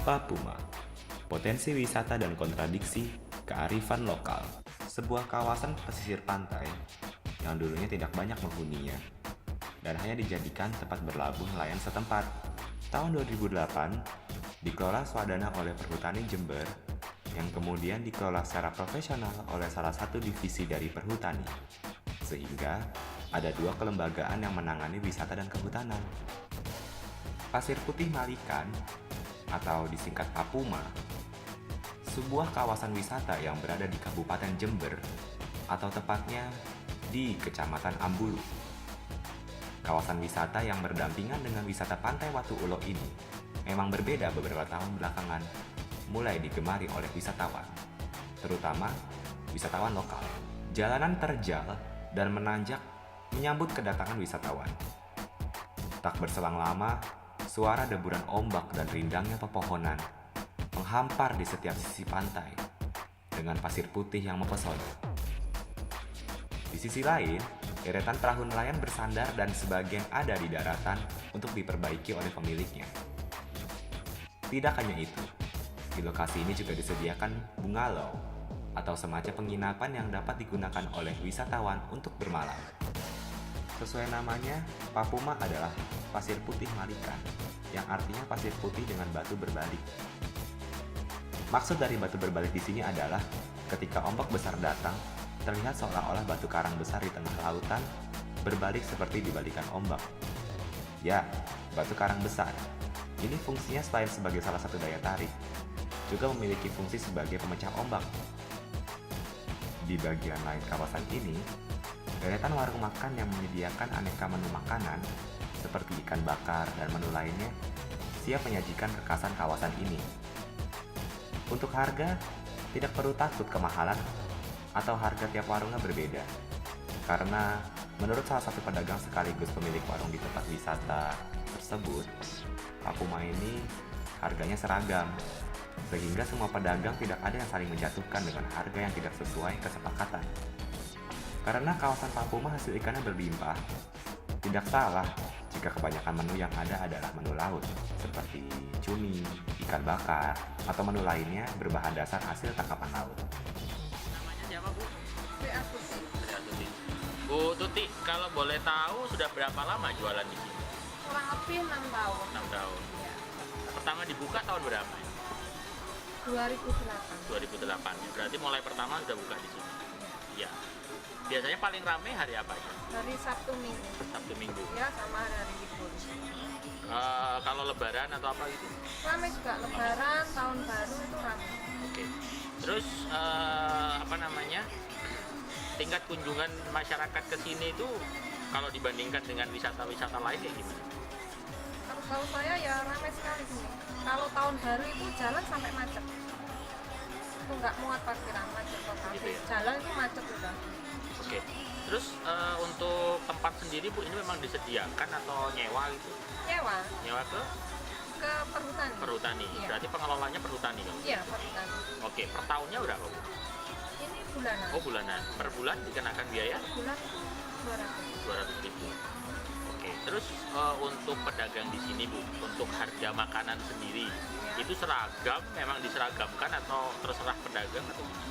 Papuma, potensi wisata dan kontradiksi kearifan lokal. Sebuah kawasan pesisir pantai yang dulunya tidak banyak penghuninya dan hanya dijadikan tempat berlabuh nelayan setempat. Tahun 2008, dikelola swadana oleh Perhutani Jember yang kemudian dikelola secara profesional oleh salah satu divisi dari Perhutani. Sehingga ada dua kelembagaan yang menangani wisata dan kehutanan. Pasir Putih Malikan atau disingkat Papuma, sebuah kawasan wisata yang berada di Kabupaten Jember atau tepatnya di Kecamatan Ambulu. Kawasan wisata yang berdampingan dengan wisata Pantai Watu Ulo ini memang berbeda beberapa tahun belakangan, mulai digemari oleh wisatawan, terutama wisatawan lokal. Jalanan terjal dan menanjak menyambut kedatangan wisatawan. Tak berselang lama, suara deburan ombak dan rindangnya pepohonan menghampar di setiap sisi pantai dengan pasir putih yang mempesona. Di sisi lain, deretan perahu nelayan bersandar dan sebagian ada di daratan untuk diperbaiki oleh pemiliknya. Tidak hanya itu, di lokasi ini juga disediakan bungalow atau semacam penginapan yang dapat digunakan oleh wisatawan untuk bermalam. Sesuai namanya, Papuma adalah pasir putih Malikan, yang artinya pasir putih dengan batu berbalik. Maksud dari batu berbalik di sini adalah ketika ombak besar datang, terlihat seolah-olah batu karang besar di tengah lautan berbalik seperti dibalikan ombak. Ya, batu karang besar. Ini fungsinya selain sebagai salah satu daya tarik, juga memiliki fungsi sebagai pemecah ombak. Di bagian lain kawasan ini, deretan warung makan yang menyediakan aneka menu makanan seperti ikan bakar dan menu lainnya siap menyajikan kekasan kawasan ini. Untuk harga, tidak perlu takut kemahalan atau harga tiap warungnya berbeda. Karena menurut salah satu pedagang sekaligus pemilik warung di tempat wisata tersebut, Papuma ini harganya seragam, sehingga semua pedagang tidak ada yang saling menjatuhkan dengan harga yang tidak sesuai kesepakatan. Karena kawasan Papuma hasil ikannya berlimpah, tidak salah jika kebanyakan menu yang ada adalah menu laut, seperti cumi, ikan bakar, atau menu lainnya berbahan dasar hasil tangkapan laut. Namanya siapa, Bu? Sri Astuti. Bu Tuti, kalau boleh tahu sudah berapa lama jualan di sini? Kurang lebih 6 tahun. 6 tahun. Ya. Pertama dibuka tahun berapa? 2008. 2008. Berarti mulai pertama sudah buka di sini. Iya. Biasanya paling ramai hari apa aja? Dari Sabtu Minggu. Sabtu Minggu. Ya, sama hari libur. Kalau Lebaran atau apa gitu? Ramai juga Lebaran, tahun baru itu ramai. Oke. Terus apa namanya? Tingkat kunjungan masyarakat ke sini itu kalau dibandingkan dengan wisata-wisata lain kayak gimana? Kalau tahu saya ya ramai sekali sini. Kalau tahun baru itu jalan sampai macet. Itu nggak muat parkiran, macet total. Gitu ya? Jalan itu macet udah. Oke. Terus untuk tempat sendiri Bu ini memang disediakan atau nyewa gitu? Nyewa Nyewa ke ke perhutani. perhutani. Iya. Berarti pengelolanya perhutani kan? Iya, perhutani. Oke, per tahunnya berapa Bu? Ini bulanan. Oh bulanan. Per bulan dikenakan biaya Bulan itu 200. 200.000. Oke. Terus untuk pedagang di sini Bu, untuk harga makanan sendiri itu seragam, memang diseragamkan atau terserah pedagang atau gimana?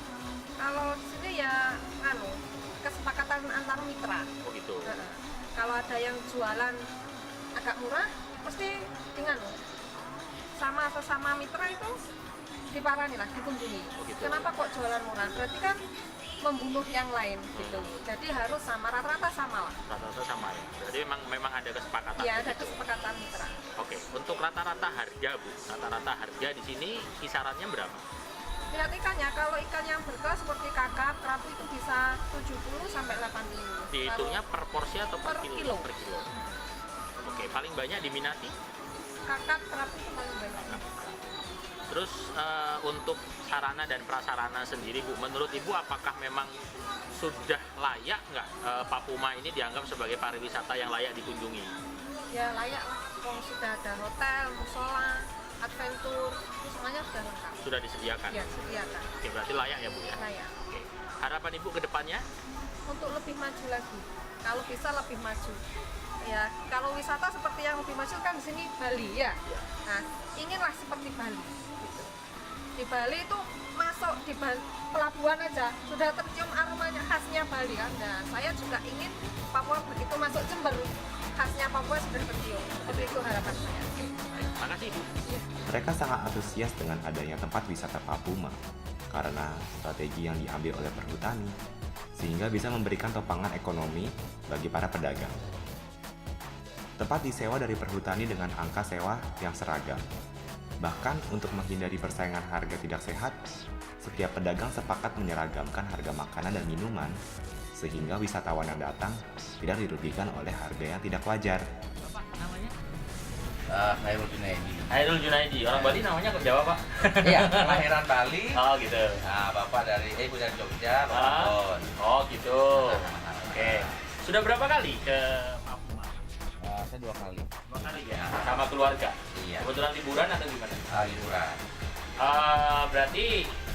Kalau di sini ya kesepakatan antar mitra. Oh gitu. Heeh. Kalau ada yang jualan agak murah, pasti dengan sama sesama mitra itu diparani lah, dikunjungi. Oh, gitu. Kenapa kok jualan murah? Berarti kan membunuh yang lain gitu. Jadi harus sama, rata-rata sama lah. Rata-rata sama ya. Berarti memang ada kesepakatan. Iya, ada gitu. kesepakatan mitra. Oke, untuk rata-rata harga Bu, rata-rata harga di sini kisarannya berapa? Lihat ikannya, kalau ikan yang berkelas seperti kakap, kerapu itu bisa 70 sampai 80. Dihitungnya per porsi atau per Per kilo? kilo. Per kilo. Oke, paling banyak diminati? Kakap, kerapu itu paling banyak. Terus untuk sarana dan prasarana sendiri Bu, menurut Ibu apakah memang sudah layak nggak Papuma ini dianggap sebagai pariwisata yang layak dikunjungi? Ya layak lah, kalau sudah ada hotel, musola, adventure, itu semuanya sudah lengkap. Sudah disediakan? Ya, sediakan. Oke, berarti layak ya Bu ya? Layak. Oke. Harapan Ibu ke depannya? Untuk lebih maju lagi, kalau bisa lebih maju. Ya, kalau wisata seperti yang lebih maju kan di sini Bali ya. Ya. Nah, inginlah seperti Bali. di Bali itu masuk di pelabuhan aja sudah tercium aromanya khasnya Bali kan. Nah, saya juga ingin Papua begitu masuk Jember khasnya Papua sudah tercium. Seperti itu harapan saya. Makasih Bu. Mereka sangat antusias dengan adanya tempat wisata Papuma karena strategi yang diambil oleh perhutani sehingga bisa memberikan topangan ekonomi bagi para pedagang. Tempat disewa dari perhutani dengan angka sewa yang seragam. Bahkan untuk menghindari persaingan harga tidak sehat, setiap pedagang sepakat menyeragamkan harga makanan dan minuman sehingga wisatawan yang datang tidak dirugikan oleh harga yang tidak wajar. Bapak namanya? Khairul Junaidi. Hairul Junaidi. Orang Bali namanya kok Jawa, Pak? Iya, kelahiran Bali. Oh, gitu. Nah, bapak dari ibu dari Jogja, Bapak Bon. Oh, gitu. Oke. Sudah berapa kali ke Papua? Saya 2 kali. 2 kali ya? Sama keluarga? Iya. Kebetulan liburan atau gimana? Liburan. Berarti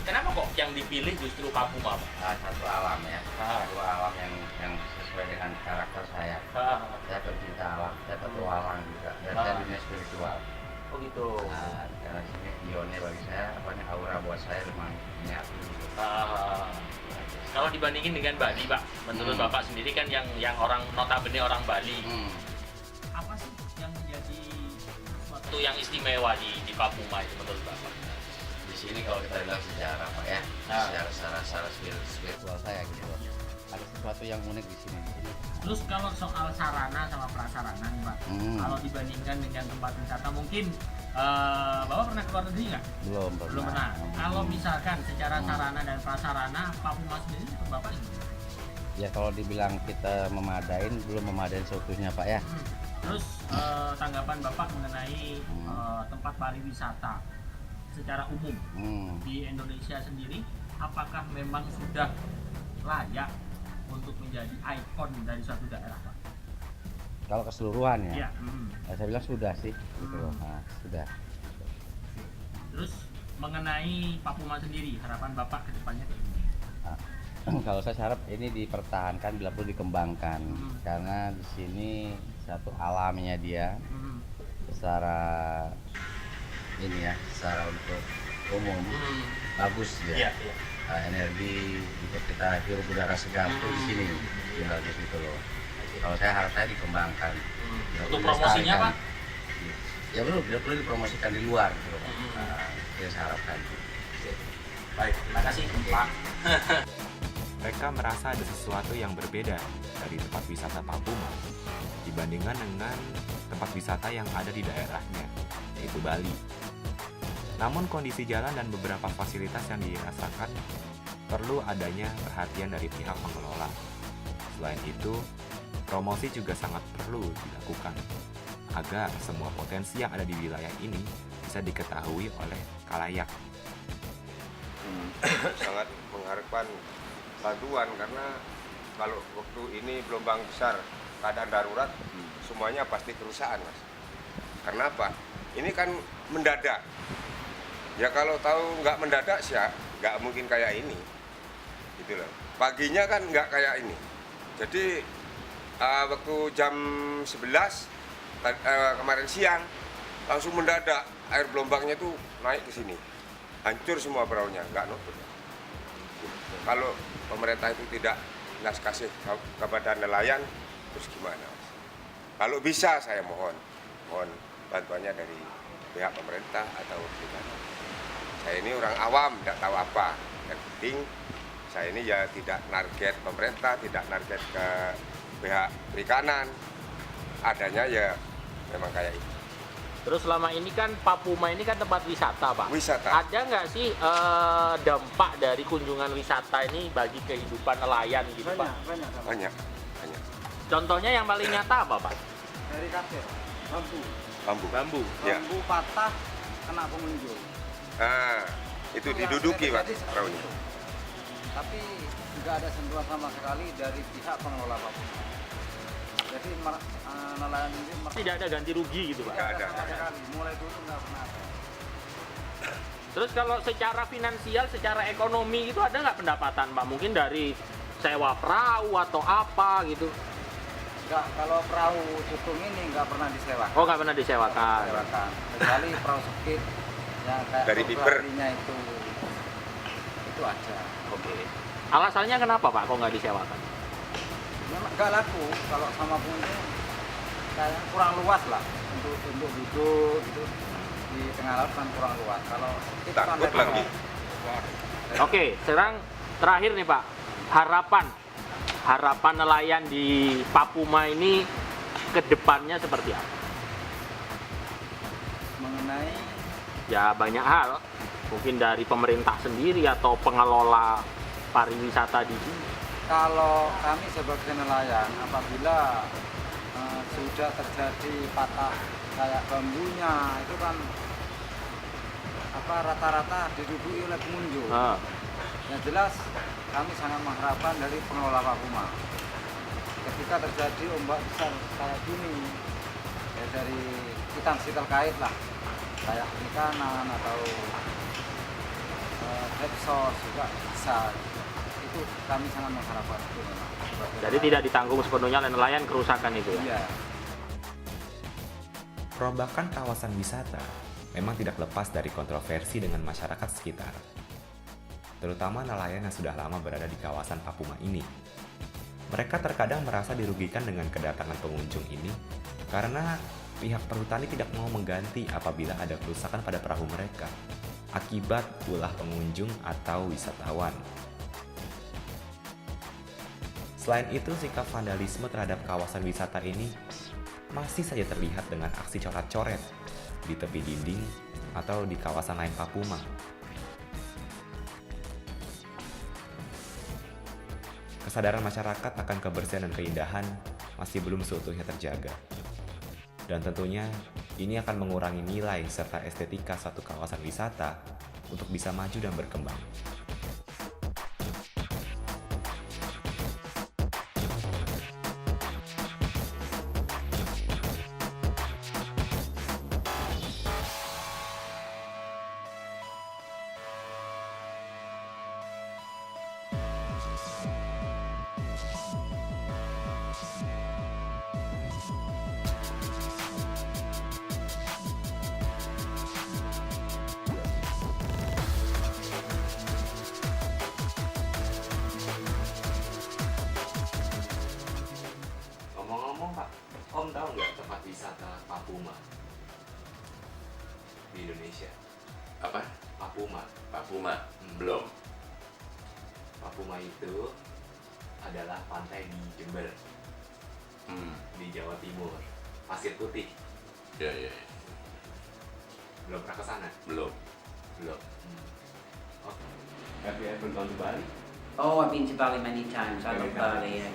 kenapa kok yang dipilih justru Papua, Pak? Satu alam ya. Ah. Satu alam yang sesuai dengan karakter saya. Saya pecinta alam, saya petualang juga. Dan saya dunia spiritual. Oh gitu. Karena sini bionnya bagi saya, aura buat saya lumayan menyatu. Gitu. Kalau dibandingin dengan Bali, Pak, menurut Bapak sendiri kan yang orang notabene orang Bali, apa sih yang menjadi sesuatu yang istimewa di Papua itu menurut Bapak? Di sini kalau kita bilang sejarah Pak ya, secara spiritual saya gitu loh. Ada sesuatu yang unik di sini. Terus kalau soal sarana sama prasarana nih, Pak, kalau dibandingkan dengan tempat wisata mungkin Bapak pernah keluar negeri nggak? Belum Pernah. Kalau misalkan secara sarana dan prasarana Papua sendiri menurut Bapak gimana? Ya kalau dibilang kita memadain, belum memadain seutuhnya Pak ya. Terus tanggapan Bapak mengenai tempat pariwisata secara umum di Indonesia sendiri, apakah memang sudah layak untuk menjadi ikon dari suatu daerah, Pak? Kalau keseluruhan Iya. ya, saya bilang sudah sih, gitu loh. Nah, sudah. Terus mengenai Papua sendiri, harapan Bapak ke depannya kayak gimana? Nah, kalau saya harap ini dipertahankan, bila perlu dikembangkan, karena di sini satu alamnya dia, secara ini ya, secara untuk umum bagus ya. Iya. Energi untuk kita hirup udara segar tuh di sini, bagus gitu loh. Kalau saya harap saya dikembangkan. Untuk promosinya, Pak? Ya belum perlu dipromosikan di luar gitu loh. Yang saya harapkan. Baik, terima kasih, Pak. Mereka merasa ada sesuatu yang berbeda dari tempat wisata Papua dibandingkan dengan tempat wisata yang ada di daerahnya, yaitu Bali. Namun kondisi jalan dan beberapa fasilitas yang dirasakan perlu adanya perhatian dari pihak pengelola. Selain itu, promosi juga sangat perlu dilakukan agar semua potensi yang ada di wilayah ini bisa diketahui oleh khalayak. Sangat mengharapkan bantuan karena kalau waktu ini gelombang besar keadaan darurat semuanya pasti kerusakan, Mas. Karena apa? Ini kan mendadak. Ya kalau tahu nggak mendadak sih ya nggak mungkin kayak ini, gitu loh. Paginya kan nggak kayak ini. Jadi waktu jam 11 kemarin siang langsung mendadak air gelombangnya tuh naik ke sini, hancur semua perahunya, nggak nutup. Kalau pemerintah itu tidak kasih kepada nelayan, terus gimana, Mas? Kalau bisa saya mohon bantuannya dari pihak pemerintah atau gimana. Saya ini orang awam, tidak tahu apa. Yang penting saya ini ya tidak target pemerintah, tidak target ke pihak perikanan. Adanya ya memang kayak itu. Terus selama ini kan Papua ini kan tempat wisata, Pak. Wisata. Ada nggak sih dampak dari kunjungan wisata ini bagi kehidupan nelayan gitu, Pak? Banyak. Contohnya yang paling nyata apa, Pak? Dari kasir, Bambu. Bambu. Ya. bambu patah kena pengunjung. Nah, itu diduduki, Pak, Terjadi seperti perahunya. itu. Tapi nggak ada sentuhan sama sekali dari pihak pengelola Papua. Jadi nelayan ini Tidak ada ganti rugi gitu, Pak. Nggak ada. sama sekali. Mulai dulu nggak pernah ada. Terus kalau secara finansial, secara ekonomi itu ada nggak pendapatan, Pak? Mungkin dari sewa perahu atau apa gitu? Nggak, kalau perahu tutung ini nggak pernah disewakan. Oh, nggak pernah disewakan. Kecuali perahu sekit yang kayak Dari fiber. popularinya itu ada. Oke. Alasannya kenapa Pak kok nggak disewakan? Memang nggak laku kalau sama pengunjung, kayak kurang luas lah untuk duduk gitu di tengah laut kan kurang luas. Kalau itu kan Takut lebar. lagi. Oke, sekarang terakhir nih Pak, harapan nelayan di Papuma ini ke depannya seperti apa? Mengenai Ya banyak hal, mungkin dari pemerintah sendiri atau pengelola pariwisata di sini. kalau kami sebagai nelayan apabila sudah terjadi patah kayak bambunya itu kan rata-rata diduduki oleh pengunjung. Ah, Yang jelas kami sangat mengharapkan dari pengelola Papuma ketika terjadi ombak besar kayak gini ya dari instansi terkait lah kayak perikanan atau Depsos juga bisa, itu kami sangat mengharapkan itu memang. jadi tidak ditanggung sepenuhnya oleh nelayan kerusakan itu ya? Iya. Perombakan kawasan wisata memang tidak lepas dari kontroversi dengan masyarakat sekitar, terutama nelayan yang sudah lama berada di kawasan Papuma ini. Mereka terkadang merasa dirugikan dengan kedatangan pengunjung ini karena pihak perhutani tidak mau mengganti apabila ada kerusakan pada perahu mereka akibat ulah pengunjung atau wisatawan. Selain itu, sikap vandalisme terhadap kawasan wisata ini masih saja terlihat dengan aksi coret-coret di tepi dinding atau di kawasan lain Papuma. Kesadaran masyarakat akan kebersihan dan keindahan masih belum seutuhnya terjaga. Dan tentunya ini akan mengurangi nilai serta estetika suatu kawasan wisata untuk bisa maju dan berkembang. Ngomong-ngomong Pak, Om tahu nggak tempat wisata Papuma di Indonesia? Apa? Papuma. Papuma? Belum. Papuma itu adalah pantai di Jember, di Jawa Timur. Pasir Putih. Ya, ya, ya. Belum pernah ke sana? Belum. Belum. Oh. Have you ever gone to Bali? Oh, I've been to Bali many times. I Many love Bali, yes.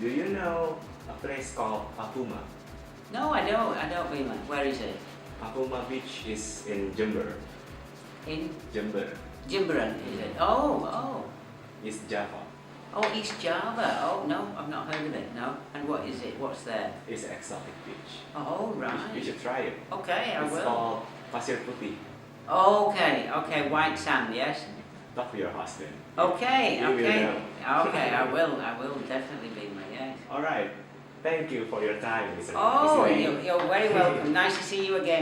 Do you know a place called Papuma? No, I don't really much. Where is it? Papuma Beach is in Jember. In Jember Jimbaran, is it? Oh. is Java. Oh, East Java. Oh, no, I've not heard of it, no. And what is it? What's there? It's an exotic beach. Oh, You right. should try it. Okay, I It's will. called Pasir Putih. Okay, white sand, yes. Talk to your husband. Okay, You will okay. know. Okay, I will definitely be my, yes. All right. Thank you for your time, Mr. Oh, Lee. you're very welcome. Nice to see you again.